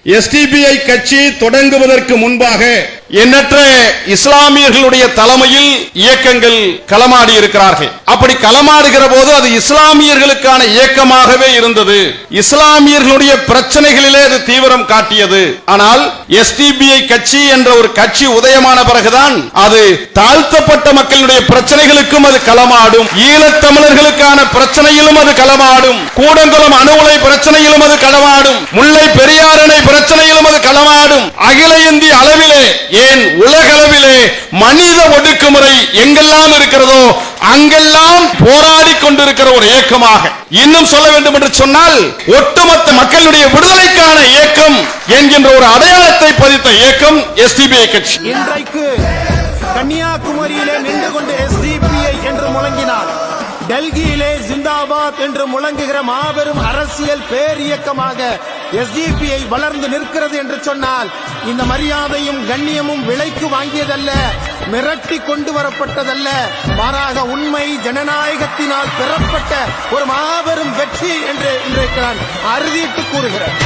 SDPI கட்சி தொடங்குவதற்கு முன்பாக எண்ணற்ற இஸ்லாமியர்களுடைய தலைமையில் இயக்கங்கள் களமாடி இருக்கிறார்கள். அப்படி களமாடுகிற போது அது இஸ்லாமியர்களுக்கான இயக்கமாகவே இருந்தது. இஸ்லாமியர்களுடைய பிரச்சனைகளிலே அது தீவிரம் காட்டியது. ஆனால் எஸ்டிபிஐ கட்சி என்ற ஒரு கட்சி உதயமான பிறகுதான் அது தாழ்த்தப்பட்ட மக்களுடைய பிரச்சனைகளுக்கும் அது களமாடும், ஈழத்தமிழர்களுக்கான பிரச்சனையிலும் அது களமாடும், கூடங்குளம் அணு உலை பிரச்சனையிலும் அது களமாடும், முல்லை பெரியார் அணை பிரச்சனையிலும் அது களமாடும். அகில இந்திய அளவிலே, ஏன் உலகளவிலே மனித ஒடுக்குமுறை எங்கெல்லாம் இருக்கிறதோ அங்கெல்லாம் போராடி கொண்டிருக்கிற ஒரு இயக்கமாக, இன்னும் சொல்ல வேண்டும் என்று சொன்னால் ஒட்டுமொத்த மக்களுடைய விடுதலைக்கான இயக்கம் என்கின்ற ஒரு அடையாளத்தை பதித்த இயக்கம் எஸ்டிபிஐ கட்சி. இன்றைக்கு கன்னியாகுமரியிலே நின்று கொண்டு எஸ்டிபிஐ என்று முழங்கினார், டெல்லியிலே ஜிந்தாபாத் என்று முழங்குகிற மாபெரும் அரசியல் பேர் இயக்கமாக எஸ்டிபிஐ வளர்ந்து நிற்கிறது என்று சொன்னால் இந்த மரியாதையும் கண்ணியமும் விலைக்கு வாங்கியதல்ல, மிரட்டி கொண்டு வரப்பட்டதல்ல, மாறாக உண்மை ஜனநாயகத்தினால் பெறப்பட்ட ஒரு மாபெரும் வெற்றி என்று இன்றைக்கு நான் அறுதிட்டு கூறுகிறேன்.